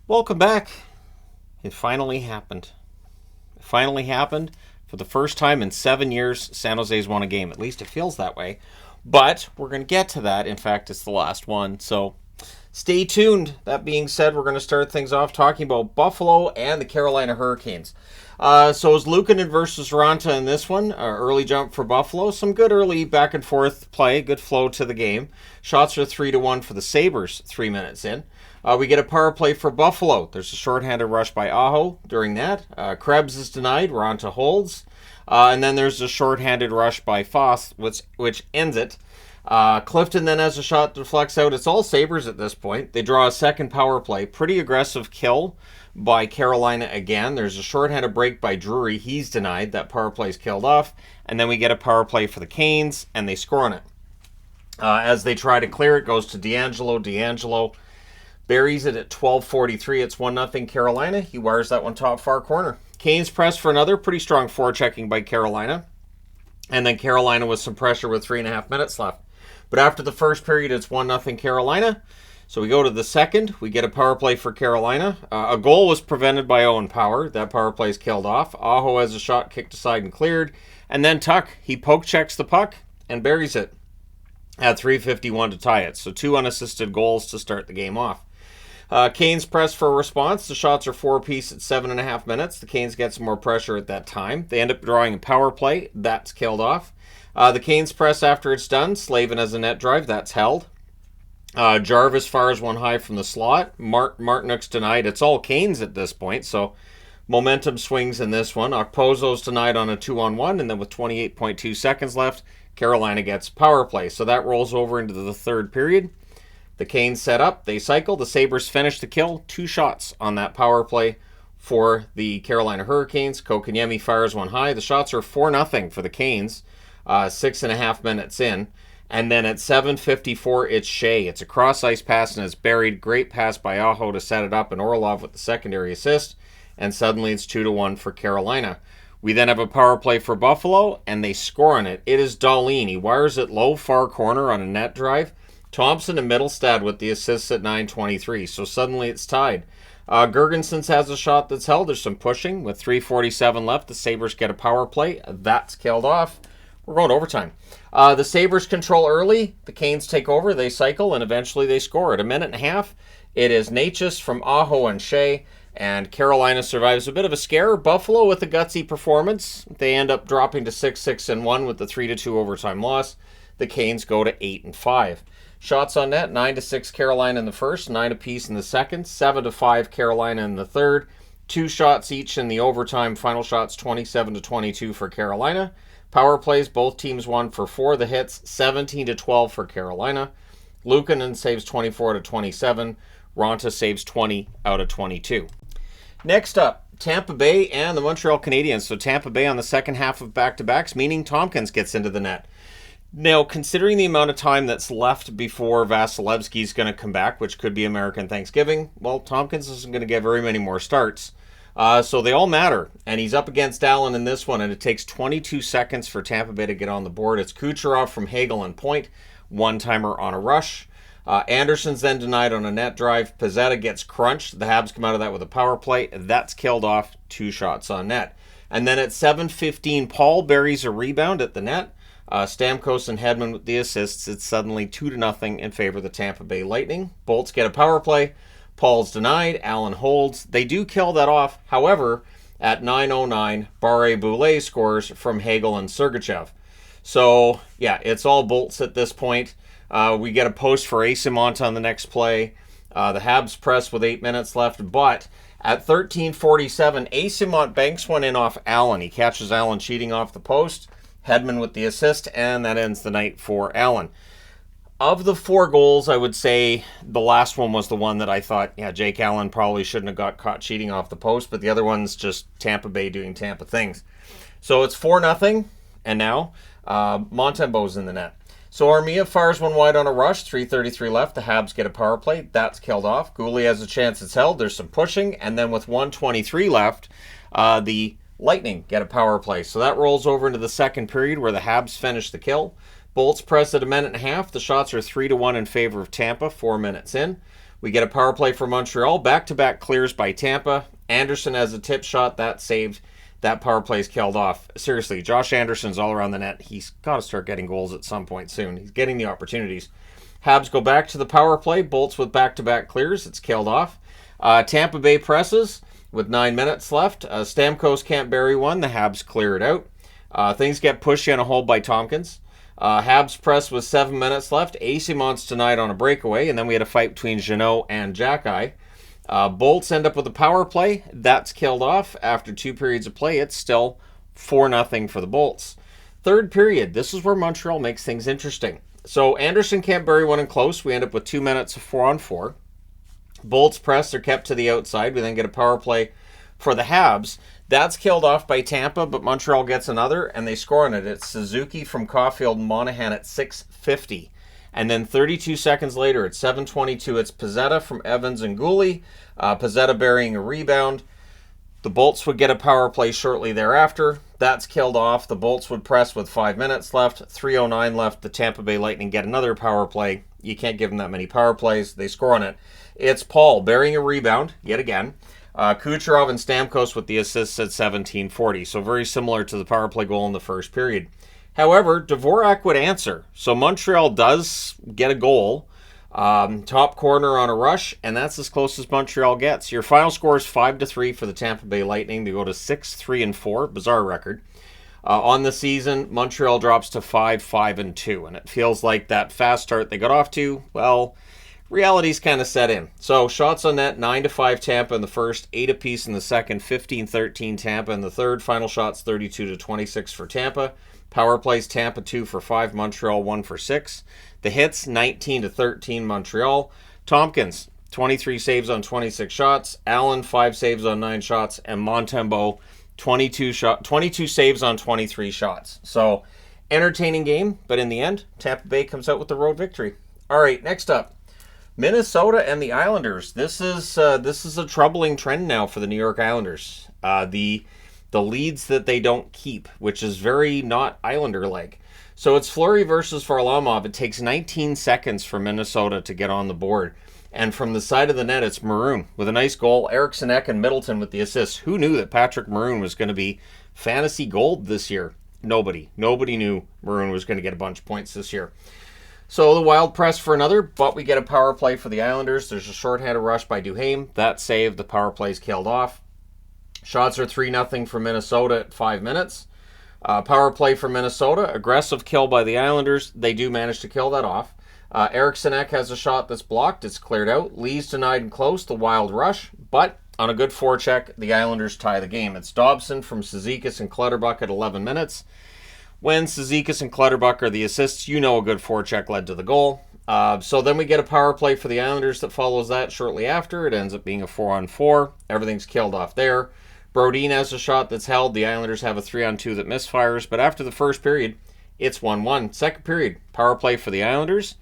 Welcome back. It finally happened. It finally happened. For the first time in 7 years, San Jose's won a game. At least it feels that way. But we're going to get to that. In fact, it's the last one. So stay tuned. That being said, we're going to start things off talking about Buffalo and the Carolina Hurricanes. So it was Luukkonen versus Ranta in this one. Early jump for Buffalo. Some good early back and forth play. Good flow to the game. Shots are 3-1 for the Sabres 3 minutes in. We get a power play for Buffalo. There's a shorthanded rush by Aho during that. Krebs is denied. Ranta holds. And then there's a shorthanded rush by Foss, which ends it. Clifton then has a shot that deflects out. It's all Sabres at this point. They draw a second power play. Pretty aggressive kill by Carolina again. There's a shorthanded break by Drury. He's denied. That power play is killed off. And then we get a power play for the Canes, and they score on it. As they try to clear it, goes to DeAngelo. DeAngelo buries it at 12:43. It's 1-0 Carolina. He wires that one top far corner. Canes press for another pretty strong forechecking by Carolina. And then Carolina with some pressure with 3.5 minutes left. But after the first period, it's 1-0 Carolina. So we go to the second. We get a power play for Carolina. A goal was prevented by Owen Power. That power play is killed off. Aho has a shot kicked aside and cleared. And then Tuck, he poke checks the puck and buries it at 3:51 to tie it. So 2 unassisted goals to start the game off. Canes press for a response. The shots are 4 apiece at 7.5 minutes. The Canes get some more pressure at that time. They end up drawing a power play. That's killed off. The Canes press after it's done. Slavin has a net drive. That's held. Jarvis fires one high from the slot. Martinook's denied. It's all Canes at this point, so momentum swings in this one. Okposo's denied on a 2-on-1, and then with 28.2 seconds left, Carolina gets power play. So that rolls over into the third period. The Canes set up. They cycle. The Sabres finish the kill. 2 shots on that power play for the Carolina Hurricanes. Kotkaniemi fires one high. The shots are 4-0 for the Canes. 6.5 minutes in. And then at 7:54, it's Shea. It's a cross-ice pass and it's buried. Great pass by Aho to set it up, and Orlov with the secondary assist. And suddenly it's 2-1 for Carolina. We then have a power play for Buffalo, and they score on it. It is Dahlin. He wires it low far corner on a net drive. Thompson and Middlestad with the assists at 9:23. So suddenly it's tied. Gergensons has a shot that's held. There's some pushing. With 3:47 left, the Sabres get a power play. That's killed off. We're going to overtime. The Sabres control early. The Canes take over. They cycle, and eventually they score. At 1.5 minutes, it is Natchez from Aho and Shea, and Carolina survives a bit of a scare. Buffalo with a gutsy performance. They end up dropping to 6-6-1 with the 3-2 overtime loss. The Canes go to 8-5. Shots on net, 9-6 Carolina in the first, 9 apiece in the second, 7-5 Carolina in the third. 2 shots each in the overtime. Final shots 27-22 for Carolina. Power plays, both teams won for 4. The hits, 17-12 for Carolina. Luukkonen saves 24-27. Ranta saves 20 out of 22. Next up, Tampa Bay and the Montreal Canadiens. So Tampa Bay on the second half of back-to-backs, meaning Tompkins gets into the net. Now, considering the amount of time that's left before Vasilevsky's going to come back, which could be American Thanksgiving, well, Tompkins isn't going to get very many more starts. So they all matter, and he's up against Allen in this one, and it takes 22 seconds for Tampa Bay to get on the board. It's Kucherov from Hagel and point, one-timer on a rush. Anderson's then denied on a net drive. Pizzetta gets crunched. The Habs come out of that with a power play. That's killed off. 2 shots on net. And then at 7:15, Paul buries a rebound at the net. Stamkos and Hedman with the assists. It's suddenly 2-0 in favor of the Tampa Bay Lightning. Bolts get a power play. Paul's denied. Allen holds. They do kill that off. However, at 9:09, Barré-Boulet scores from Hagel and Sergachev. So, yeah, it's all Bolts at this point. We get a post for Eyssimont on the next play. The Habs press with 8 minutes left, but at 13:47, Eyssimont banks one in off Allen. He catches Allen cheating off the post. Hedman with the assist, and that ends the night for Allen. Of the 4 goals, I would say the last one was the one that I thought, yeah, Jake Allen probably shouldn't have got caught cheating off the post, but the other one's just Tampa Bay doing Tampa things. So it's 4-0, and now Montembeau's in the net. So Armia fires one wide on a rush, 3:33 left. The Habs get a power play. That's killed off. Goulet has a chance it's held. There's some pushing, and then with 1:23 left, the Lightning get a power play. So that rolls over into the second period where the Habs finish the kill. Bolts press at 1.5 minutes. The shots are 3-1 in favor of Tampa, 4 minutes in. We get a power play for Montreal. Back-to-back clears by Tampa. Anderson has a tip shot. That saved. That power play is killed off. Seriously, Josh Anderson's all around the net. He's got to start getting goals at some point soon. He's getting the opportunities. Habs go back to the power play. Bolts with back-to-back clears. It's killed off. Tampa Bay presses with 9 minutes left. Stamkos can't bury one. The Habs clear it out. Things get pushed in a hole by Tompkins. Habs press with 7 minutes left. Asimon's denied on a breakaway, and then we had a fight between Jeannot and Xhekaj. Bolts end up with a power play. That's killed off. After 2 periods of play, it's still 4-0 for the Bolts. Third period, this is where Montreal makes things interesting. So Anderson can't bury one in close. We end up with 2 minutes of 4-on-4. Bolts press are kept to the outside. We then get a power play for the Habs. That's killed off by Tampa, but Montreal gets another, and they score on it. It's Suzuki from Caulfield and Monahan at 6:50. And then 32 seconds later, at 7:22, it's Pezzetta from Evans and Gooley. Pezzetta burying a rebound. The Bolts would get a power play shortly thereafter. That's killed off. The Bolts would press with 5 minutes left. 3:09 left. The Tampa Bay Lightning get another power play. You can't give them that many power plays. They score on it. It's Paul burying a rebound, yet again. Kucherov and Stamkos with the assists at 17:40. So very similar to the power play goal in the first period. However, Dvorak would answer. So Montreal does get a goal. Top corner on a rush, and that's as close as Montreal gets. Your final score is 5-3 for the Tampa Bay Lightning. They go to 6-3-4, bizarre record. On the season, Montreal drops to 5-5-2, and it feels like that fast start they got off to, well, reality's kind of set in. So shots on net, 9-5 Tampa in the first, 8 apiece in the second, 15-13 Tampa in the third. Final shots, 32-26 for Tampa. Power plays, Tampa 2 for 5, Montreal 1 for 6. The hits, 19-13 Montreal. Tompkins, 23 saves on 26 shots. Allen, 5 saves on 9 shots. And Montembeault, 22 saves on 23 shots. So, entertaining game, but in the end, Tampa Bay comes out with the road victory. All right, next up, Minnesota and the Islanders. This is a troubling trend now for the New York Islanders. The leads that they don't keep, which is very not Islander-like. So it's Fleury versus Varlamov. It takes 19 seconds for Minnesota to get on the board. And from the side of the net, it's Maroon with a nice goal. Eriksson Ek and Middleton with the assists. Who knew that Patrick Maroon was going to be fantasy gold this year? Nobody. Nobody knew Maroon was going to get a bunch of points this year. So the Wild press for another, but we get a power play for the Islanders. There's a shorthanded rush by Duhaime. That saved. The power play's killed off. Shots are 3-0 for Minnesota at 5 minutes. Power play for Minnesota. Aggressive kill by the Islanders. They do manage to kill that off. Eriksson Ek has a shot that's blocked. It's cleared out. Lee's denied and close. The Wild rush. But on a good forecheck, the Islanders tie the game. It's Dobson from Cizikas and Clutterbuck at 11 minutes. When Cizikas and Clutterbuck are the assists, you know a good forecheck led to the goal. So then we get a power play for the Islanders that follows that shortly after. It ends up being a 4-on-4. Everything's killed off there. Brodin has a shot that's held. The Islanders have a 3-on-2 that misfires. But after the first period, it's 1-1. Second period, power play for the Islanders.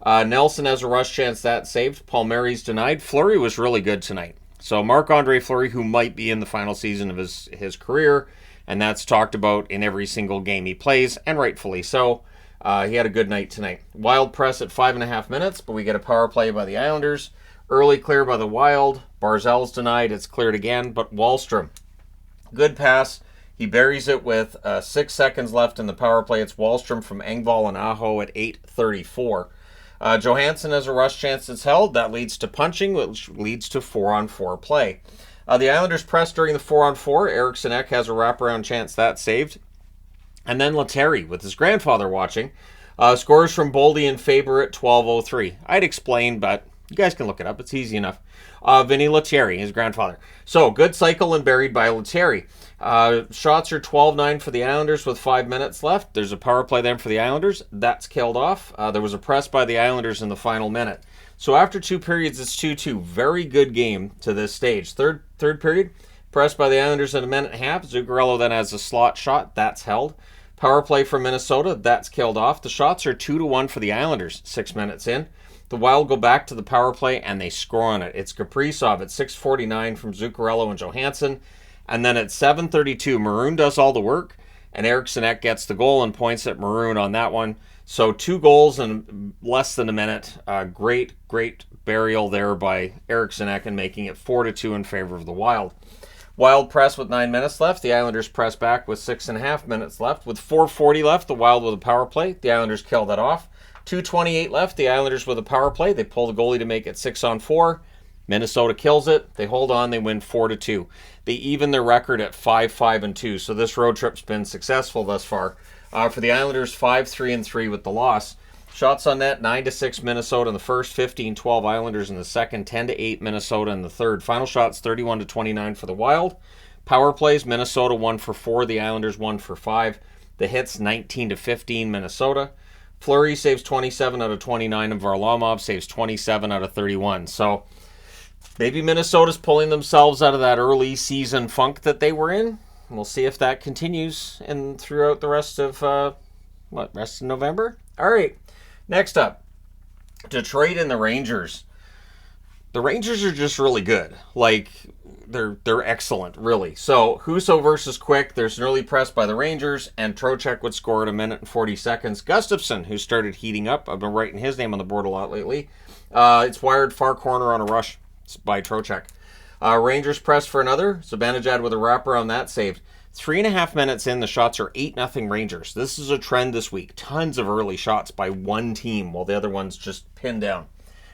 Nelson has a rush chance that's saved. Palmieri's denied. Fleury was really good tonight. So Marc-Andre Fleury, who might be in the final season of his career, and that's talked about in every single game he plays, and rightfully so. He had a good night tonight. Wild press at 5.5 minutes, but we get a power play by the Islanders. Early clear by the Wild. Barzal's denied. It's cleared again, but Wahlstrom, good pass. He buries it with 6 seconds left in the power play. It's Wahlstrom from Engvall and Aho at 8:34. Johansson has a rush chance that's held. That leads to punching, which leads to 4-on-4 play. The Islanders press during the 4-on-4. Eriksson Ek has a wraparound chance that's saved. And then Lettieri, with his grandfather watching, scores from Boldy and Faber at 12:03. I'd explain, but you guys can look it up. It's easy enough. Vinny Lettieri, his grandfather. So, good cycle and buried by Lettieri. Shots are 12-9 for the Islanders with 5 minutes left. There's a power play then for the Islanders. That's killed off. There was a press by the Islanders in the final minute. So after 2 periods, it's 2-2. Very good game to this stage. Third period, press by the Islanders in a minute and a half. Zuccarello then has a slot shot. That's held. Power play for Minnesota. That's killed off. The shots are 2-1 for the Islanders 6 minutes in. The Wild go back to the power play, and they score on it. It's Kaprizov at 6:49 from Zuccarello and Johansson. And then at 7:32, Maroon does all the work, and Eriksson gets the goal and points at Maroon on that one. So 2 goals in less than a minute. Great burial there by Eriksson and making it 4-2 in favor of the Wild. Wild press with 9 minutes left. The Islanders press back with 6.5 minutes left. With 4:40 left, the Wild with a power play. The Islanders kill that off. 2:28 left. The Islanders with a power play. They pull the goalie to make it 6-on-4. Minnesota kills it. They hold on. They win 4-2. They even their record at 5-5-2. So this road trip's been successful thus far. For the Islanders, 5-3-3 with the loss. Shots on net, 9-6 Minnesota in the first, 15-12 Islanders in the second, 10-8 Minnesota in the third. Final shots, 31-29 for the Wild. Power plays, Minnesota 1 for 4, the Islanders 1 for 5. The hits, 19-15 Minnesota. Fleury saves 27 out of 29, and Varlamov saves 27 out of 31. So maybe Minnesota's pulling themselves out of that early season funk that they were in. We'll see if that continues and throughout the rest of, rest of November? All right. Next up, Detroit and the Rangers. The Rangers are just really good. Like, they're excellent, really. So, Husso versus Quick. There's an early press by the Rangers, and Trocheck would score at 1 minute and 40 seconds. Gustafsson, who started heating up. I've been writing his name on the board a lot lately. It's wired far corner on a rush by Trocheck. Rangers press for another. Zibanejad with a wraparound that saved. 3.5 minutes in, the shots are 8-0 Rangers. This is a trend this week. Tons of early shots by one team while the other one's just pinned down.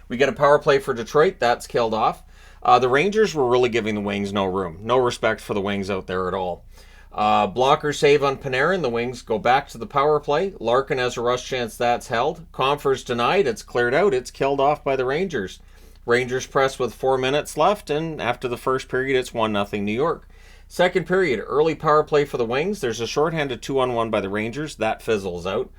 We get a power play for Detroit. That's killed off. The Rangers were really giving the Wings no room. No respect for the Wings out there at all. Blocker save on Panarin. The Wings go back to the power play. Larkin has a rush chance. That's held. Confer's denied. It's cleared out. It's killed off by the Rangers. Rangers press with 4 minutes left, and after the first period, it's 1-0 New York. Second period, early power play for the Wings. There's a shorthanded 2-on-1 by the Rangers. That fizzles out.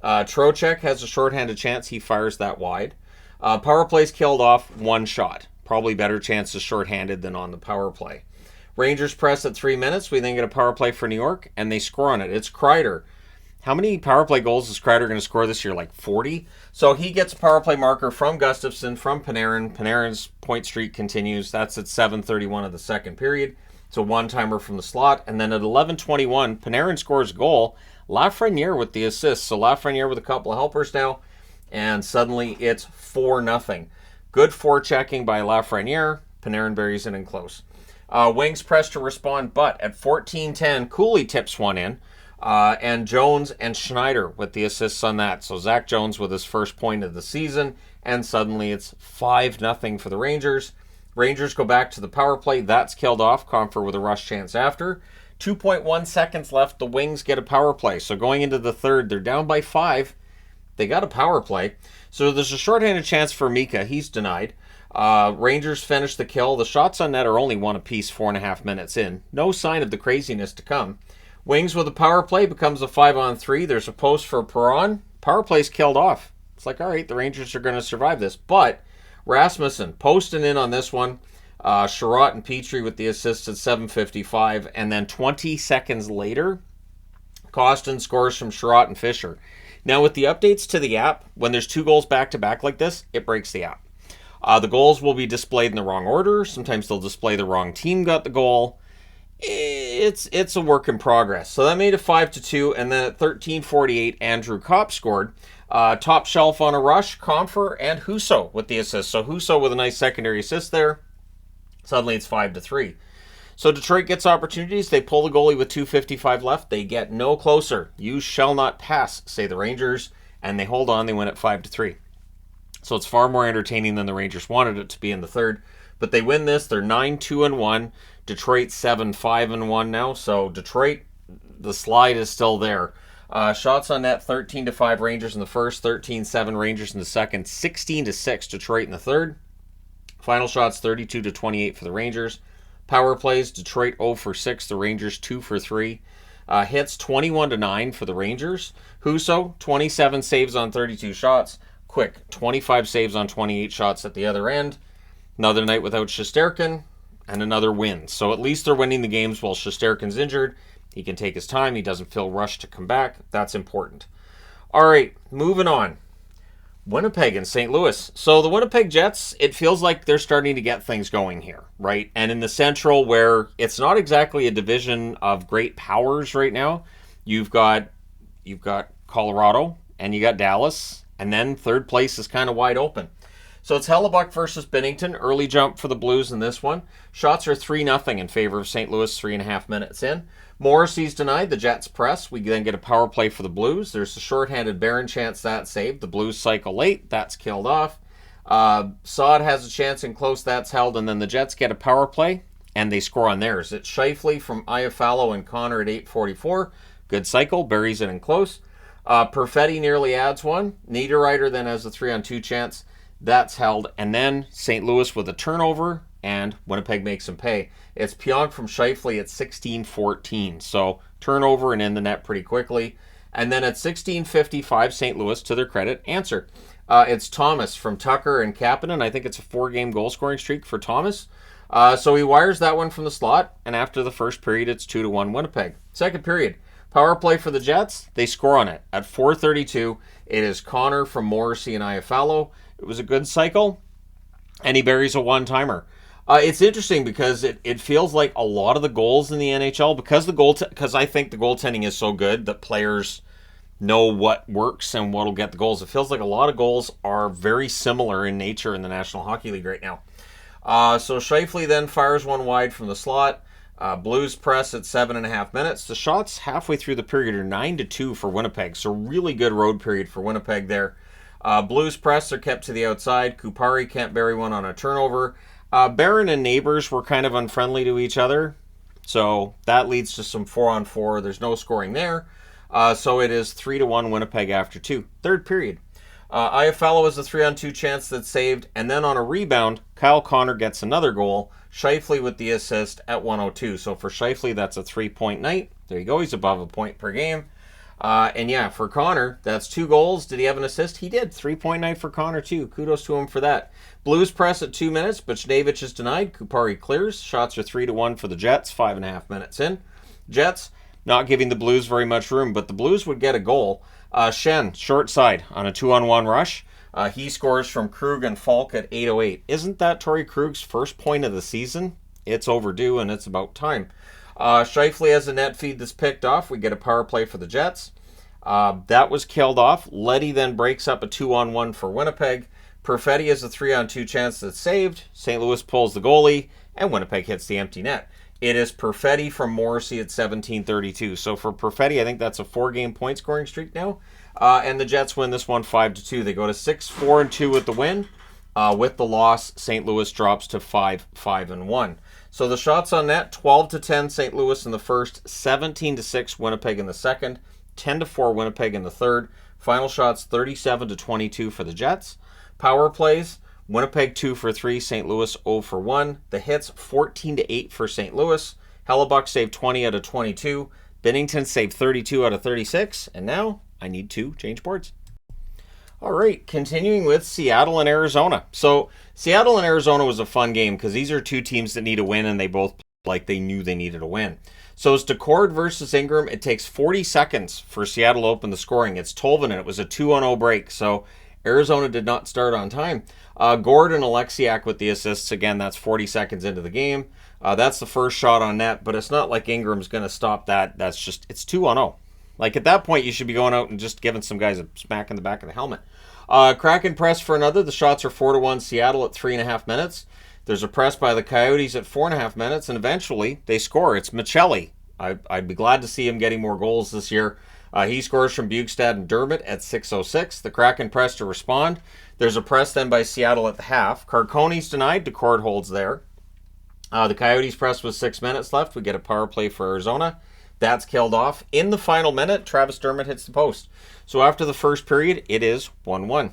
Trocheck has a shorthanded chance. He fires that wide. Power play's killed off, 1 shot. Probably better chances shorthanded than on the power play. Rangers press at 3 minutes. We then get a power play for New York, and they score on it. It's Kreider. How many power play goals is Kreider going to score this year? Like 40? So he gets a power play marker from Gustafsson, from Panarin. Panarin's point streak continues. That's at 7:31 of the second period. It's a one-timer from the slot. And then at 11:21, Panarin scores a goal. Lafreniere with the assist. So Lafreniere with a couple of helpers now. And suddenly it's 4-0. Good forechecking by Lafreniere. Panarin buries it in close. Wings press to respond, but at 14:10, Cooley tips one in. And Jones and Schneider with the assists on that. So Zach Jones with his first point of the season. And suddenly it's 5-0 for the Rangers. Rangers go back to the power play. That's killed off. Comfer with a rush chance after. 2.1 seconds left. The Wings get a power play. So going into the third, they're down by 5. They got a power play. So there's a shorthanded chance for Mika. He's denied. Rangers finish the kill. The shots on net are only 1 apiece 4.5 minutes in. No sign of the craziness to come. Wings with a power play becomes a 5-on-3. There's a post for Perron. Power play's killed off. It's like, all right, the Rangers are going to survive this. But Rasmussen posting in on this one. Sherratt and Petrie with the assist at 7:55. And then 20 seconds later, Costin scores from Sherratt and Fisher. Now, with the updates to the app, when there's 2 goals back-to-back like this, it breaks the app. The goals will be displayed in the wrong order. Sometimes they'll display the wrong team got the goal. It's a work in progress. So that made it 5-2, and then at 13:48, Andrew Kopp scored. Top shelf on a rush, Comfer and Husso with the assist. So Husso with a nice secondary assist there. Suddenly it's 5-3. So Detroit gets opportunities. They pull the goalie with 2:55 left. They get no closer. You shall not pass, say the Rangers, and they hold on. They win at 5-3. So it's far more entertaining than the Rangers wanted it to be in the third. But they win this. They're 9-2-1. Detroit 7-5-1 now. So Detroit, the slide is still there. Shots on net, 13-5 Rangers in the first, 13-7 Rangers in the second, 16-6 Detroit in the third. Final shots, 32-28 for the Rangers. Power plays, Detroit 0 for 6, the Rangers 2 for 3. Hits, 21-9 for the Rangers. Husso, 27 saves on 32 shots. Quick, 25 saves on 28 shots at the other end. Another night without Shesterkin, and another win. So at least they're winning the games while Shesterkin's injured. He can take his time. He doesn't feel rushed to come back. That's important. All right, moving on. Winnipeg and St. Louis. So the Winnipeg Jets, it feels like they're starting to get things going here, right? And in the Central, where it's not exactly a division of great powers right now, you've got Colorado and you got Dallas, and then third place is kind of wide open. So it's Hellebuck versus Bennington. Early jump for the Blues in this one. Shots are 3-0 in favor of St. Louis 3.5 minutes in. Morrissey's denied. The Jets press. We then get a power play for the Blues. There's a shorthanded Barron chance that's saved. The Blues cycle late. That's killed off. Saad has a chance in close. That's held. And then the Jets get a power play, and they score on theirs. It's Scheifele from Iafallo and Connor at 8:44. Good cycle. Buries it in close. Perfetti nearly adds one. Niederreiter then has a 3-on-2 chance. That's held. And then St. Louis with a turnover, and Winnipeg makes him pay. It's Pionk from Scheifele at 16:14. So turnover and in the net pretty quickly. And then at 16:55, St. Louis, to their credit, answered. It's Thomas from Tucker and Kapanen. I think it's a 4-game goal-scoring streak for Thomas. So he wires that one from the slot, and after the first period, it's 2-1 Winnipeg. Second period, power play for the Jets. They score on it. At 4:32, it is Connor from Morrissey and Iafallo. It was a good cycle, and he buries a one-timer. It's interesting because it feels like a lot of the goals in the NHL, because I think the goaltending is so good that players know what works and what will get the goals. It feels like a lot of goals are very similar in nature in the National Hockey League right now. So Scheifele then fires one wide from the slot. Blues press at 7.5 minutes. The shots halfway through the period are 9-2 for Winnipeg, so really good road period for Winnipeg there. Blues press are kept to the outside. Kupari can't bury one on a turnover. Barron and Neighbors were kind of unfriendly to each other, so that leads to some 4-on-4. There's no scoring there. So it is 3-1 Winnipeg after 2. Third period. Iafallo has a 3-on-2 chance that's saved, and then on a rebound, Kyle Connor gets another goal. Scheifele with the assist at 1:02. So for Scheifele, that's a 3-point night. There you go. He's above a point per game. And yeah, for Connor, that's 2 goals. Did he have an assist? He did. 3-point night for Connor, too. Kudos to him for that. Blues press at 2 minutes, but Buchnevich is denied. Kupari clears. Shots are 3-1 for the Jets, 5.5 minutes in. Jets not giving the Blues very much room, but the Blues would get a goal. Shen, short side on a 2-on-1 rush. He scores from Krug and Falk at 8:08. Isn't that Torrey Krug's first point of the season? It's overdue, and it's about time. Scheifele has a net feed that's picked off. We get a power play for the Jets. That was killed off. Leddy then breaks up a 2-on-1 for Winnipeg. Perfetti has a 3-on-2 chance that's saved. St. Louis pulls the goalie, and Winnipeg hits the empty net. It is Perfetti from Morrissey at 17:32. So for Perfetti, I think that's a 4-game point scoring streak now. And the Jets win this one 5-2. They go to 6-4-2 with the win. With the loss, St. Louis drops to 5-5-1. So the shots on net, 12-10 St. Louis in the first, 17-6 Winnipeg in the second, 10-4 Winnipeg in the third. Final shots, 37-22 for the Jets. Power plays, Winnipeg 2 for 3, St. Louis 0 for 1. The hits, 14-8 for St. Louis. Hellebuck saved 20 out of 22. Bennington saved 32 out of 36. And now I need to change boards. All right, continuing with Seattle and Arizona. So Seattle and Arizona was a fun game because these are two teams that need a win, and they both played like they knew they needed a win. So it's Decord versus Ingram. It takes 40 seconds for Seattle to open the scoring. It's Tolvanen, and it was a 2-0 break. So Arizona did not start on time. Gord and Alexiak with the assists. Again, that's 40 seconds into the game. That's the first shot on net, but it's not like Ingram's going to stop that. That's just, it's 2-0. Like, at that point, you should be going out and just giving some guys a smack in the back of the helmet. Kraken press for another. The shots are 4-1 Seattle at 3.5 minutes. There's a press by the Coyotes at 4.5 minutes, and eventually they score. It's Michelli. I'd be glad to see him getting more goals this year. He scores from Bjugstad and Dermott at 6:06. The Kraken press to respond. There's a press then by Seattle at the half. Carcone's denied. Decord holds there. The Coyotes press with 6 minutes left. We get a power play for Arizona. That's killed off. In the final minute, Travis Dermott hits the post. So after the first period, it is 1-1.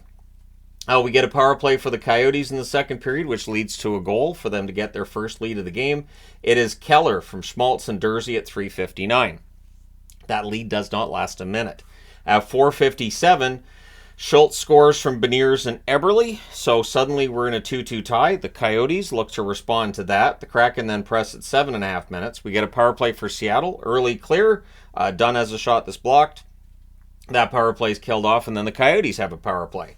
We get a power play for the Coyotes in the second period, which leads to a goal for them to get their first lead of the game. It is Keller from Schmaltz and Durzi at 3:59. That lead does not last a minute. At 4:57, Schultz scores from Beniers and Eberle, so suddenly we're in a 2-2 tie. The Coyotes look to respond to that. The Kraken then press at 7.5 minutes. We get a power play for Seattle. Early clear. Dunn has a shot that's blocked. That power play is killed off, and then the Coyotes have a power play.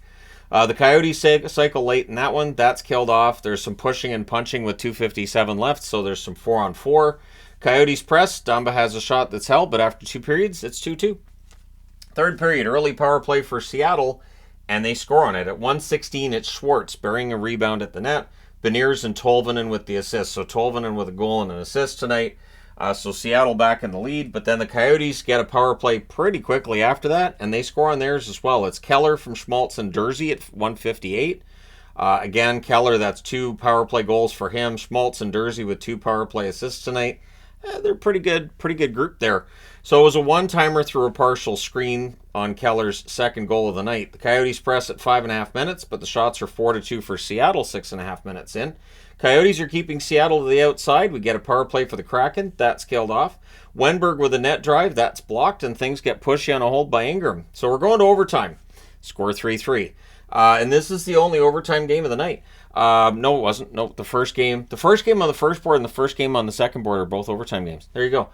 The Coyotes cycle late in that one. That's killed off. There's some pushing and punching with 2:57 left, so there's some 4-on-4. Coyotes press. Dumba has a shot that's held, but after 2 periods, it's 2-2. Third period, early power play for Seattle, and they score on it. At 1:16, it's Schwartz burying a rebound at the net. Beniers and Tolvanen with the assist. So Tolvanen with a goal and an assist tonight. So Seattle back in the lead, but then the Coyotes get a power play pretty quickly after that, and they score on theirs as well. It's Keller from Schmaltz and Jersey at 1:58. Again, Keller, that's 2 power play goals for him. Schmaltz and Jersey with 2 power play assists tonight. They're pretty good group there. So it was a one-timer through a partial screen on Keller's second goal of the night. The Coyotes press at 5.5 minutes, but the shots are 4-2 for Seattle 6.5 minutes in. Coyotes are keeping Seattle to the outside. We get a power play for the Kraken. That's killed off. Wenberg with a net drive. That's blocked, and things get pushy on a hold by Ingram. So we're going to overtime. Score 3-3. And this is the only overtime game of the night. No, it wasn't. No, the first game on the first board and the first game on the second board are both overtime games. There you go.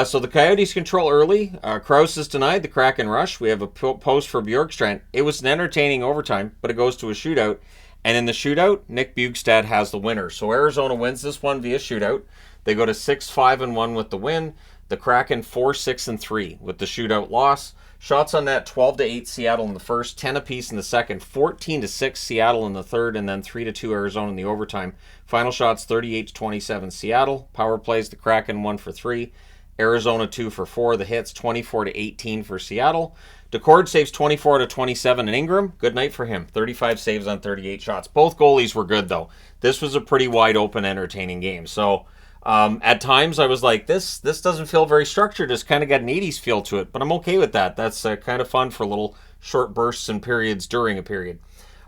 So the Coyotes control early. Krause is denied. The Kraken rush. We have a post for Bjorkstrand. It was an entertaining overtime, but it goes to a shootout. And in the shootout, Nick Bjugstad has the winner. So Arizona wins this one via shootout. They go to 6-5-1 with the win. The Kraken 4-6-3 with the shootout loss. Shots on net 12-8 Seattle in the first, 10 apiece in the second, 14-6 Seattle in the third, and then 3-2 Arizona in the overtime. Final shots 38-27 Seattle. Power plays, the Kraken 1 for 3. Arizona 2 for 4. The hits 24-18 for Seattle. DeCord saves 24-27 in Ingram. Good night for him. 35 saves on 38 shots. Both goalies were good though. This was a pretty wide open, entertaining game. So at times I was like, this doesn't feel very structured. It's kind of got an 80s feel to it, but I'm okay with that. That's kind of fun for little short bursts and periods during a period.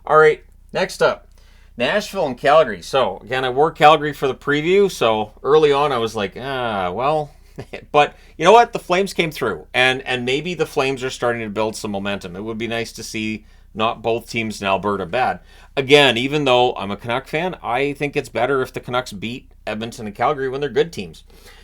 All right, next up, Nashville and Calgary. So again, I wore Calgary for the preview. So early on I was like, well, but you know what? The Flames came through, and maybe the Flames are starting to build some momentum. It would be nice to see not both teams in Alberta bad. Again, even though I'm a Canuck fan, I think it's better if the Canucks beat Edmonton and Calgary when they're good teams.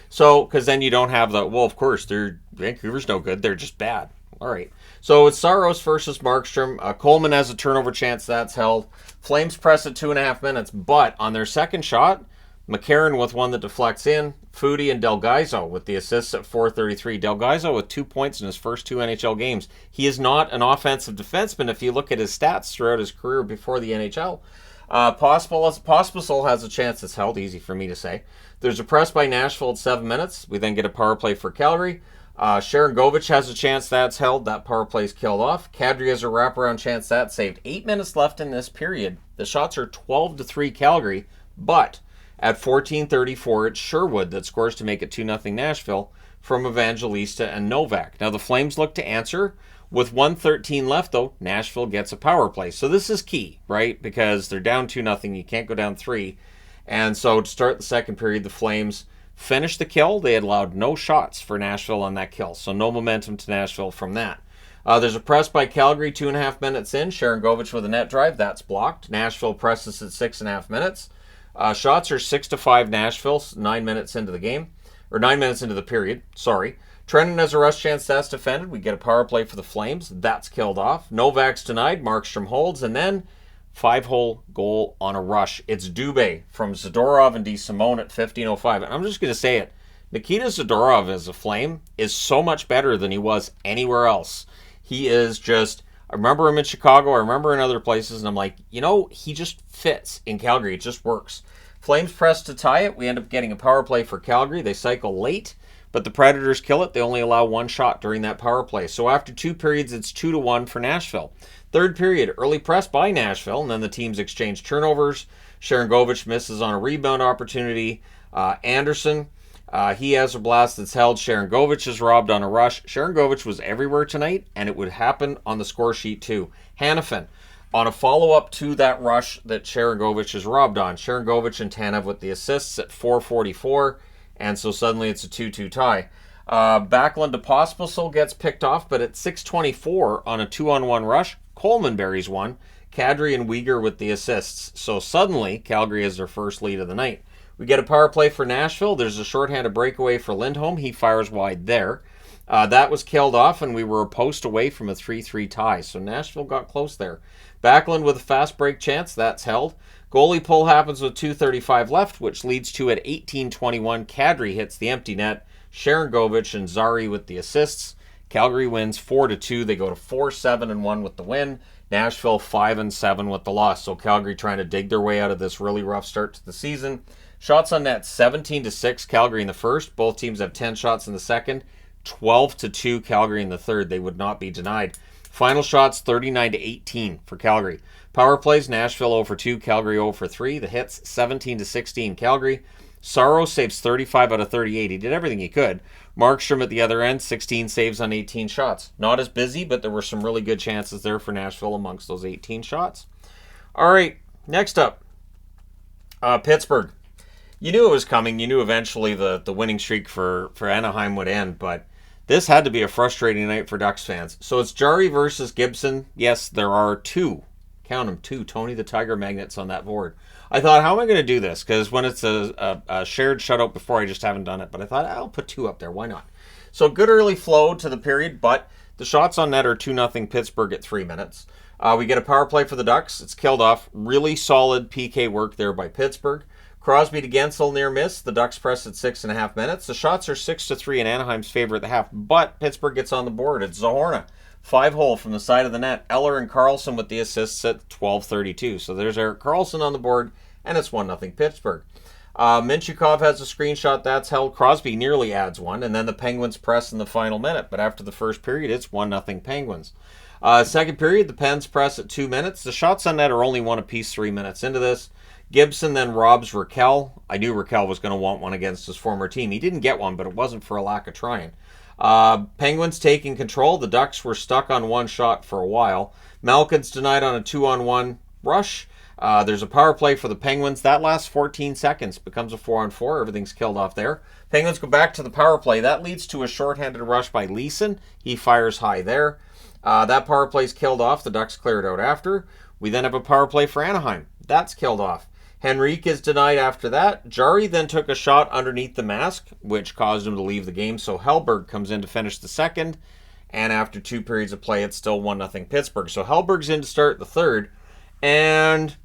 So, because then you don't have the, well, of course, Vancouver's no good. They're just bad. All right. So it's Saros versus Markstrom. Coleman has a turnover chance. That's held. Flames press at 2.5 minutes, but on their second shot, McCarron with one that deflects in. Foudy and Delgaizo with the assists at 4:33. Delgaizo with 2 points in his first 2 NHL games. He is not an offensive defenseman if you look at his stats throughout his career before the NHL. Pospisil has a chance that's held. Easy for me to say. There's a press by Nashville at 7 minutes. We then get a power play for Calgary. Sharon Govich has a chance that's held. That power play's killed off. Kadri has a wraparound chance that's saved. 8 minutes left in this period. The shots are 12-3 Calgary, but at 14:34, it's Sherwood that scores to make it 2-0 Nashville from Evangelista and Novak. Now the Flames look to answer. With 1:13 left, though, Nashville gets a power play. So this is key, right? Because they're down 2-0. You can't go down 3. And so to start the second period, the Flames finished the kill. They had allowed no shots for Nashville on that kill. So no momentum to Nashville from that. There's a press by Calgary 2.5 minutes in. Sharon Govich with a net drive. That's blocked. Nashville presses at 6.5 minutes. Shots are 6-5 Nashville, 9 minutes into the game. Or 9 minutes into the period, sorry. Trenton has a rush chance, that's defended. We get a power play for the Flames. That's killed off. Novak's denied. Markstrom holds. And then 5-hole goal on a rush. It's Dubé from Zadorov and DeSimone at 15:05. And I'm just going to say it. Nikita Zadorov as a Flame is so much better than he was anywhere else. He is just... I remember him in Chicago. I remember in other places. And I'm like, he just fits in Calgary. It just works. Flames press to tie it. We end up getting a power play for Calgary. They cycle late, but the Predators kill it. They only allow 1 shot during that power play. So after 2 periods, it's 2-1 for Nashville. Third period, early press by Nashville, and then the teams exchange turnovers. Sharon Govich misses on a rebound opportunity. Anderson, he has a blast that's held. Sharon Govich is robbed on a rush. Sharon Govich was everywhere tonight, and it would happen on the score sheet too. Hannafin, on a follow-up to that rush that Sharon Govich is robbed on. Sharon Govich and Tanev with the assists at 4:44, and so suddenly it's a 2-2 tie. Backlund to Pospisil gets picked off, but at 6:24 on a 2-on-1 rush, Coleman buries one. Kadri and Uyghur with the assists. So suddenly, Calgary has their first lead of the night. We get a power play for Nashville. There's a shorthanded breakaway for Lindholm. He fires wide there. That was killed off, and we were a post away from a 3-3 tie. So Nashville got close there. Backlund with a fast break chance. That's held. Goalie pull happens with 2:35 left, which leads to at 18:21, Kadri hits the empty net. Sharangovich and Zari with the assists. Calgary wins 4-2. They go to 4-7-1 with the win. Nashville 5-7 with the loss. So Calgary trying to dig their way out of this really rough start to the season. Shots on net 17-6 Calgary in the first. Both teams have 10 shots in the second. 12-2 Calgary in the third. They would not be denied. Final shots 39-18 for Calgary. Power plays Nashville 0-2, Calgary 0-3. The hits 17-16 Calgary. Sorrow saves 35 out of 38. He did everything he could. Markstrom at the other end, 16 saves on 18 shots. Not as busy, but there were some really good chances there for Nashville amongst those 18 shots. All right, next up, Pittsburgh. You knew it was coming. You knew eventually the winning streak for Anaheim would end, but this had to be a frustrating night for Ducks fans. So it's Jarry versus Gibson. Yes, there are two. Count them, two Tony the Tiger magnets on that board. I thought, how am I going to do this? Because when it's a shared shutout before, I just haven't done it. But I thought, I'll put two up there. Why not? So good early flow to the period, but the shots on net are 2-0 Pittsburgh at 3 minutes. We get a power play for the Ducks. It's killed off. Really solid PK work there by Pittsburgh. Crosby to Gensel near miss. The Ducks press at 6.5 minutes. The shots are 6-3 in Anaheim's favor at the half, but Pittsburgh gets on the board. It's Zahorna. 5-hole from the side of the net. Eller and Karlsson with the assists at 12:32. So there's Erik Karlsson on the board, and it's 1-0 Pittsburgh. Minchikov has a screenshot that's held. Crosby nearly adds one, and then the Penguins press in the final minute. But after the first period, it's 1-0 Penguins. Second period, the Pens press at 2 minutes. The shots on net are only one apiece 3 minutes into this. Gibson then robs Raquel. I knew Raquel was going to want one against his former team. He didn't get one, but it wasn't for a lack of trying. Penguins taking control. The Ducks were stuck on one shot for a while. Malkin's denied on a 2-on-1 rush. There's a power play for the Penguins. That lasts 14 seconds. Becomes a 4-on-4. Everything's killed off there. Penguins go back to the power play. That leads to a shorthanded rush by Leeson. He fires high there. That power play's killed off. The Ducks clear it out after. We then have a power play for Anaheim. That's killed off. Henrique is denied after that. Jarry then took a shot underneath the mask, which caused him to leave the game. So Hellberg comes in to finish the second. And after 2 periods of play, it's still 1-0 Pittsburgh. So Hellberg's in to start the third. And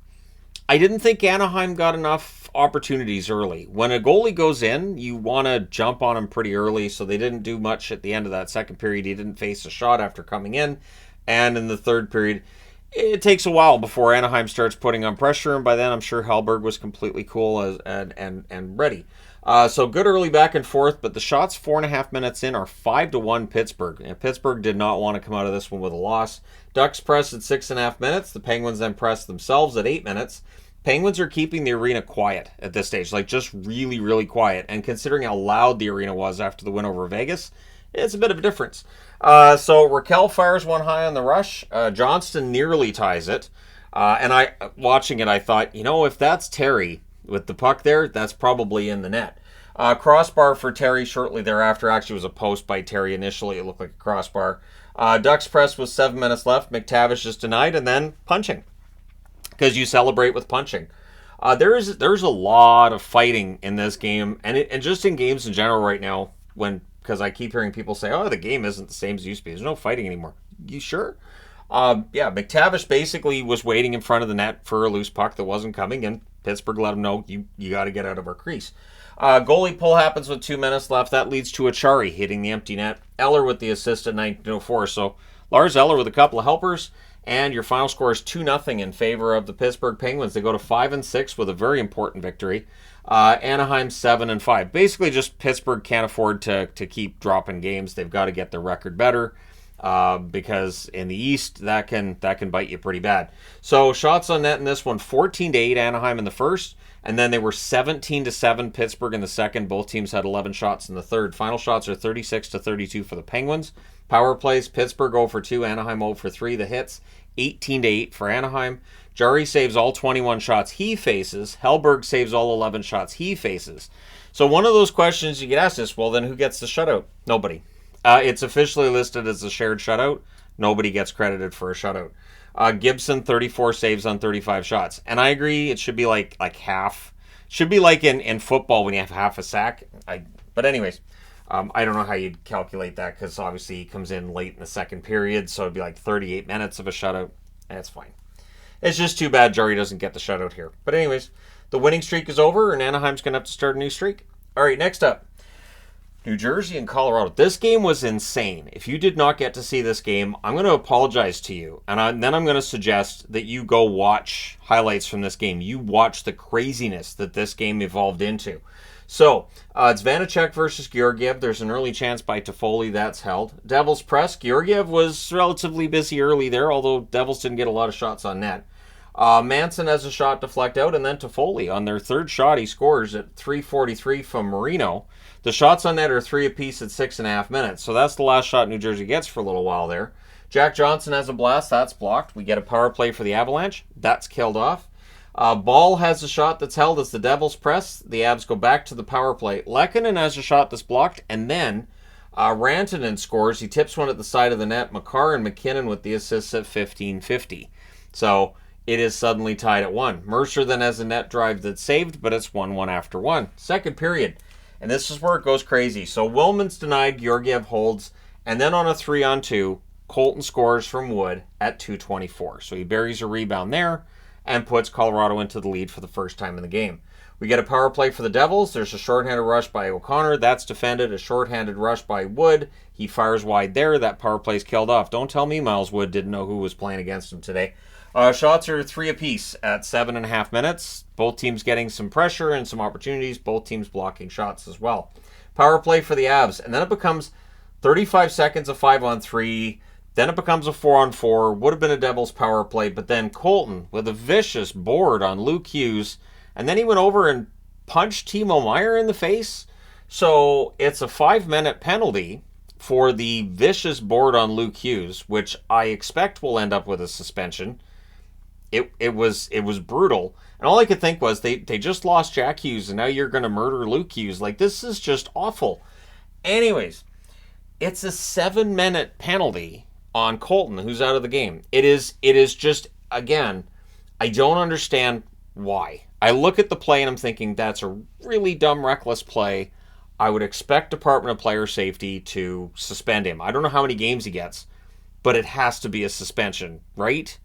I didn't think Anaheim got enough opportunities early. When a goalie goes in, you want to jump on him pretty early. So they didn't do much at the end of that second period. He didn't face a shot after coming in. And in the third period, it takes a while before Anaheim starts putting on pressure, and by then I'm sure Hellberg was completely cool and ready. So good early back and forth, but the shots 4.5 minutes in are 5-1 Pittsburgh. And Pittsburgh did not want to come out of this one with a loss. Ducks press at 6.5 minutes. The Penguins then press themselves at 8 minutes. Penguins are keeping the arena quiet at this stage, like just really, really quiet. And considering how loud the arena was after the win over Vegas, it's a bit of a difference. So Raquel fires one high on the rush. Johnston nearly ties it. And watching it, I thought, if that's Terry with the puck there, that's probably in the net. Crossbar for Terry shortly thereafter. Actually, it was a post by Terry initially. It looked like a crossbar. Ducks press with 7 minutes left. McTavish is denied, and then punching. Because you celebrate with punching. There's a lot of fighting in this game, and just in games in general right now, because I keep hearing people say, the game isn't the same as it used to be. There's no fighting anymore. You sure? McTavish basically was waiting in front of the net for a loose puck that wasn't coming, and Pittsburgh let him know, you got to get out of our crease. Goalie pull happens with 2 minutes left. That leads to Achari hitting the empty net. Eller with the assist at 19:04. So Lars Eller with a couple of helpers, and your final score is 2-0 in favor of the Pittsburgh Penguins. They go to 5-6 with a very important victory. Anaheim 7-5. Basically, just Pittsburgh can't afford to keep dropping games. They've got to get their record better because in the East that can bite you pretty bad. So shots on net in this one: 14-8 Anaheim in the first, and then they were 17-7 Pittsburgh in the second. Both teams had 11 shots in the third. Final shots are 36-32 for the Penguins. Power plays: Pittsburgh 0-2, Anaheim 0-3. The hits 18-8 for Anaheim. Jarry saves all 21 shots he faces. Hellberg saves all 11 shots he faces. So one of those questions you get asked is, well, then who gets the shutout? Nobody. It's officially listed as a shared shutout. Nobody gets credited for a shutout. Gibson, 34 saves on 35 shots. And I agree, it should be like half. Should be like in football when you have half a sack. But anyways, I don't know how you'd calculate that because obviously he comes in late in the second period, so it'd be like 38 minutes of a shutout. That's fine. It's just too bad Jarry doesn't get the shutout here. But anyways, the winning streak is over, and Anaheim's going to have to start a new streak. All right, next up, New Jersey and Colorado. This game was insane. If you did not get to see this game, I'm going to apologize to you. And then I'm going to suggest that you go watch highlights from this game. You watch the craziness that this game evolved into. So, it's Vanacek versus Georgiev. There's an early chance by Toffoli. That's held. Devils press. Georgiev was relatively busy early there, although Devils didn't get a lot of shots on net. Manson has a shot deflect out, and then Toffoli on their third shot, he scores at 3:43 from Marino. The shots on net are 3 apiece at 6.5 minutes, so that's the last shot New Jersey gets for a little while there. Jack Johnson has a blast. That's blocked. We get a power play for the Avalanche. That's killed off. Ball has a shot that's held as the Devils press. The Avs go back to the power play. Lehkonen has a shot that's blocked, and then Rantanen scores. He tips one at the side of the net. McCarr and McKinnon with the assists at 15:50. So it is suddenly tied at 1. Mercer then has a net drive that's saved, but it's 1-1 after 1. Second period. And this is where it goes crazy. So Willman's denied, Georgiev holds, and then on a 3-on-2, Colton scores from Wood at 2:24. So he buries a rebound there and puts Colorado into the lead for the first time in the game. We get a power play for the Devils. There's a shorthanded rush by O'Connor. That's defended. A shorthanded rush by Wood. He fires wide there. That power play's killed off. Don't tell me Miles Wood didn't know who was playing against him today. Shots are 3 apiece at 7.5 minutes. Both teams getting some pressure and some opportunities. Both teams blocking shots as well. Power play for the Avs. And then it becomes 35 seconds of 5-on-3. Then it becomes a 4-on-4. Would have been a Devils power play. But then Colton with a vicious board on Luke Hughes. And then he went over and punched Timo Meier in the face. So it's a 5-minute penalty for the vicious board on Luke Hughes, which I expect will end up with a suspension. It was brutal. And all I could think was they just lost Jack Hughes, and now you're going to murder Luke Hughes. Like, this is just awful. Anyways, it's a 7-minute penalty on Colton, who's out of the game. It is just, again, I don't understand why. I look at the play and I'm thinking that's a really dumb, reckless play. I would expect Department of Player Safety to suspend him. I don't know how many games he gets, but it has to be a suspension, right?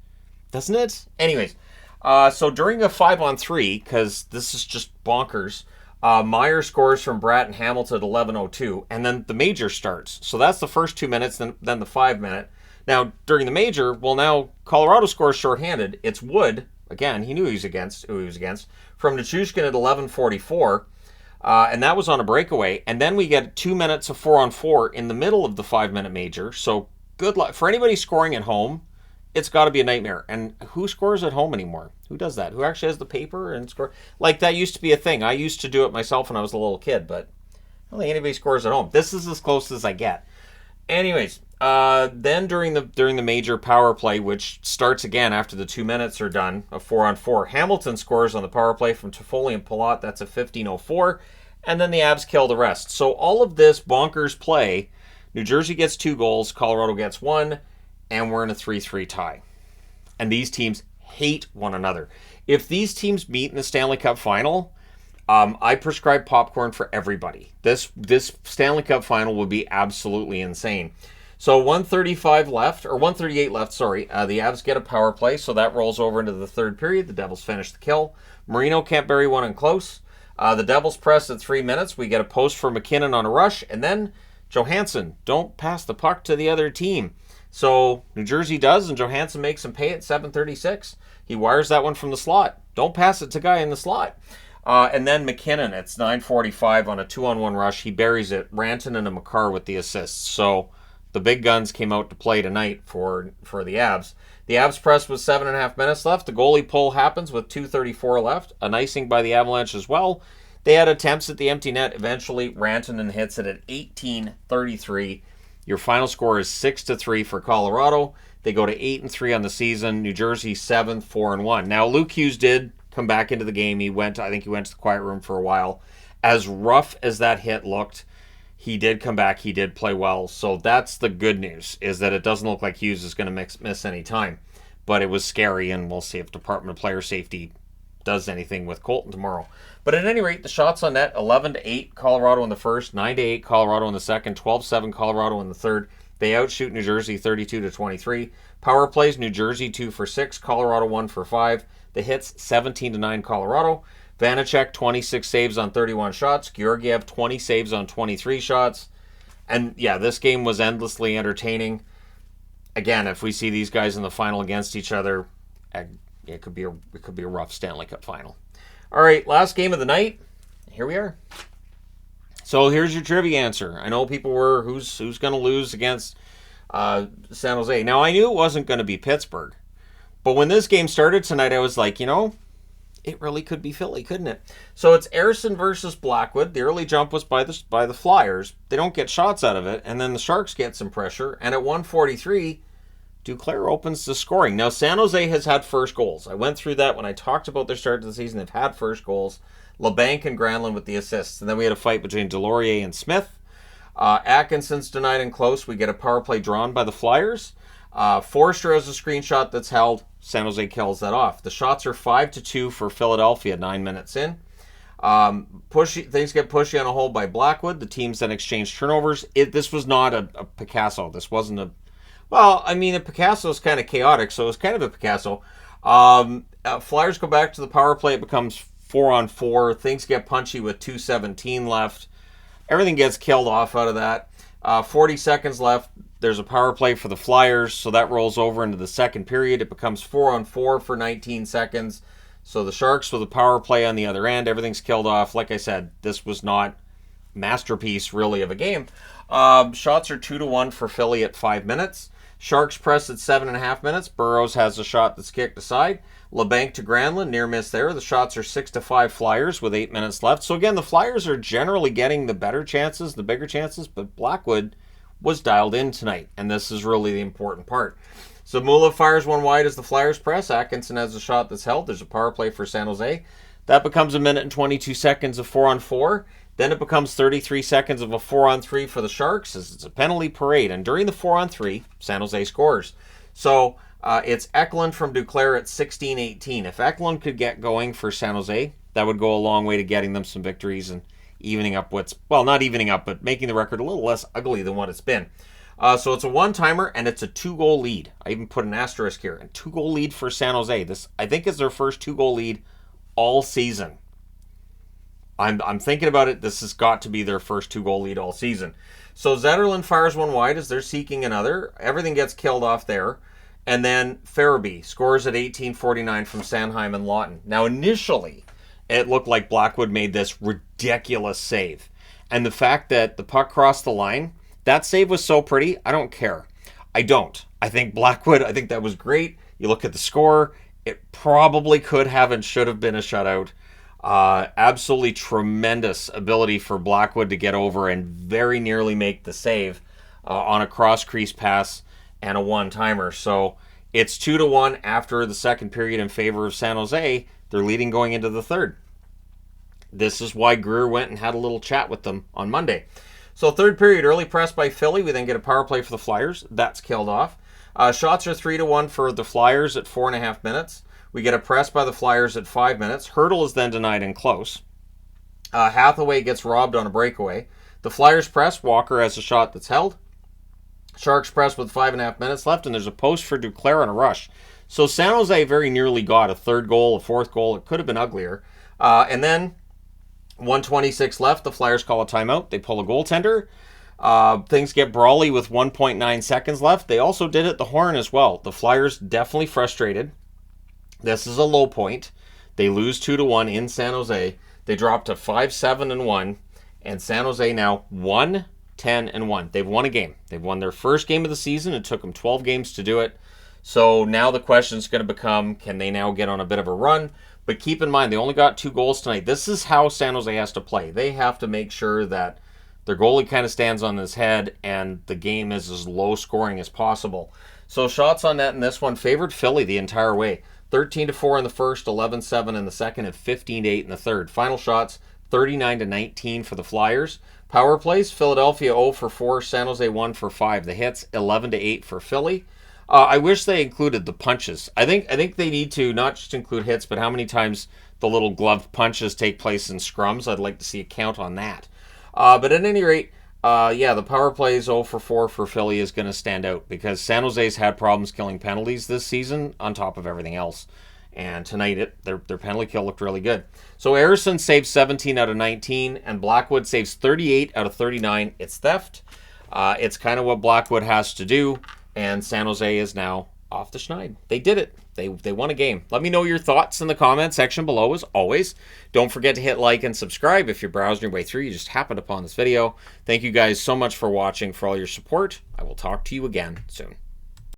Doesn't it? Anyways, so during a 5-on-3, because this is just bonkers, Meier scores from Bratt and Hamilton at 11:02, and then the major starts. So that's the first 2 minutes, then the 5-minute. Now, during the major, well, now Colorado scores shorthanded. It's Wood. Again, he knew who he was against, from Nichushkin at 11:44, and that was on a breakaway. And then we get 2 minutes of 4-on-4 in the middle of the 5-minute major. So good luck. For anybody scoring at home, it's got to be a nightmare. And who scores at home anymore? Who does that? Who actually has the paper and score? Like, that used to be a thing. I used to do it myself when I was a little kid, but I don't think anybody scores at home. This is as close as I get. Anyways, then during the major power play, which starts again after the 2 minutes are done, a 4-on-4, Hamilton scores on the power play from Toffoli and Palat. That's a 15:04, and then the Avs kill the rest. So all of this bonkers play, New Jersey gets 2 goals, Colorado gets 1, and we're in a 3-3 tie. And these teams hate one another. If these teams meet in the Stanley Cup final, I prescribe popcorn for everybody. This Stanley Cup final would be absolutely insane. So 1:38 left. The Avs get a power play, so that rolls over into the third period. The Devils finish the kill. Marino can't bury one in close. The Devils press at 3 minutes. We get a post for McKinnon on a rush, and then Johansson, don't pass the puck to the other team. So New Jersey does, and Johansson makes him pay at 7:36. He wires that one from the slot. Don't pass it to guy in the slot. And then McKinnon, it's 9:45 on a 2-on-1 rush. He buries it. Rantanen and McCarr with the assists. So the big guns came out to play tonight for the Avs. The Avs press with 7.5 minutes left. The goalie pull happens with 2:34 left. An icing by the Avalanche as well. They had attempts at the empty net. Eventually, Rantanen hits it at 18:33. Your final score is 6-3 for Colorado. They go to 8-3 on the season. New Jersey 7th, 4-1. Now, Luke Hughes did come back into the game. I think he went to the quiet room for a while. As rough as that hit looked, he did come back. He did play well. So that's the good news, is that it doesn't look like Hughes is going to miss any time. But it was scary, and we'll see if Department of Player Safety does anything with Colton tomorrow. But at any rate, the shots on net, 11-8 Colorado in the first, 9-8 Colorado in the second, 12-7 Colorado in the third. They outshoot New Jersey 32-23. Power plays, New Jersey 2 for 6, Colorado 1 for 5. The hits 17-9 Colorado. Vanacek 26 saves on 31 shots. Georgiev 20 saves on 23 shots. And yeah, this game was endlessly entertaining. Again, if we see these guys in the final against each other, it could be a rough Stanley Cup final. All right, last game of the night. Here we are. So here's your trivia answer. I know people were who's going to lose against San Jose. Now I knew it wasn't going to be Pittsburgh, but when this game started tonight, I was like, it really could be Philly, couldn't it? So it's Ersson versus Blackwood. The early jump was by the Flyers. They don't get shots out of it, and then the Sharks get some pressure. And at 1:43, Duclair opens the scoring. Now San Jose has had first goals. I went through that when I talked about their start to the season. They've had first goals. LeBanc and Granlund with the assists, and then we had a fight between Delorier and Smith. Atkinson's denied and close. We get a power play drawn by the Flyers. Forster has a screenshot that's held. San Jose kills that off. The shots are 5-2 for Philadelphia 9 minutes in. Things get pushy on a hold by Blackwood. The teams then exchange turnovers. This was not a Picasso. This wasn't a... Well, I mean, a Picasso is kind of chaotic, so it was kind of a Picasso. Flyers go back to the power play. It becomes 4-on-4. Things get punchy with 2:17 left. Everything gets killed off out of that. 40 seconds left. There's a power play for the Flyers, so that rolls over into the second period. It becomes 4-on-4 for 19 seconds. So the Sharks with a power play on the other end. Everything's killed off. Like I said, this was not masterpiece, really, of a game. Shots are 2-1 for Philly at 5 minutes. Sharks press at 7.5 minutes. Burrows has a shot that's kicked aside. LeBanc to Granlund, near miss there. The shots are 6-5 Flyers with 8 minutes left. So again, the Flyers are generally getting the better chances, the bigger chances, but Blackwood was dialed in tonight, and this is really the important part. So Mula fires one wide as the Flyers press. Atkinson has a shot that's held. There's a power play for San Jose. That becomes 1 minute and 22 seconds of 4-on-4. Then it becomes 33 seconds of a 4-on-3 for the Sharks as it's a penalty parade. And during the 4-on-3, San Jose scores. So it's Eklund from Duclair at 16-18. If Eklund could get going for San Jose, that would go a long way to getting them some victories and evening up not evening up, but making the record a little less ugly than what it's been. So it's a one-timer, and it's a 2-goal lead. I even put an asterisk here. A 2-goal lead for San Jose. This, I think, is their first 2-goal lead all season. I'm thinking about it. This has got to be their first 2-goal lead all season. So Zetterlund fires one wide as they're seeking another. Everything gets killed off there. And then Farabee scores at 18:49 from Sanheim and Lawton. Now, initially, it looked like Blackwood made this ridiculous save. And the fact that the puck crossed the line, that save was so pretty, I don't care. I don't. I think that was great. You look at the score, it probably could have and should have been a shutout. Absolutely tremendous ability for Blackwood to get over and very nearly make the save on a cross-crease pass and a one-timer. So it's 2-1 after the second period in favor of San Jose. They're leading going into the third. This is why Greer went and had a little chat with them on Monday. So third period, early press by Philly. We then get a power play for the Flyers. That's killed off. Shots are 3-1 for the Flyers at 4.5 minutes. We get a press by the Flyers at 5 minutes. Hurdle is then denied and close. Hathaway gets robbed on a breakaway. The Flyers press. Walker has a shot that's held. Sharks press with 5.5 minutes left, and there's a post for Duclair on a rush. So San Jose very nearly got a third goal, a fourth goal. It could have been uglier. And then 1:26 left. The Flyers call a timeout. They pull a goaltender. Things get brawly with 1.9 seconds left. They also did it the horn as well. The Flyers definitely frustrated. This is a low point. They lose 2-1 in San Jose. They drop to 5-7-1, and San Jose now 1-10-1. They've won a game. They've won their first game of the season. It took them 12 games to do it. So now the question is going to become, can they now get on a bit of a run? But keep in mind, they only got 2 goals tonight. This is how San Jose has to play. They have to make sure that their goalie kind of stands on his head and the game is as low scoring as possible. So shots on net in this one favored Philly the entire way. 13-4 in the first, 11-7 in the second, and 15-8 in the third. Final shots, 39-19 for the Flyers. Power plays, Philadelphia 0 for 4, San Jose 1 for 5. The hits, 11-8 for Philly. I wish they included the punches. I think they need to not just include hits, but how many times the little gloved punches take place in scrums. I'd like to see a count on that. But at any rate, Yeah, the power play is 0 for 4 for Philly is going to stand out because San Jose's had problems killing penalties this season on top of everything else. And tonight, their penalty kill looked really good. So Harrison saves 17 out of 19, and Blackwood saves 38 out of 39. It's theft. It's kind of what Blackwood has to do, and San Jose is now off the schneid. They did it. They won a game. Let me know your thoughts in the comment section below, as always. Don't forget to hit like and subscribe if you're browsing your way through. You just happened upon this video. Thank you guys so much for watching, for all your support. I will talk to you again soon.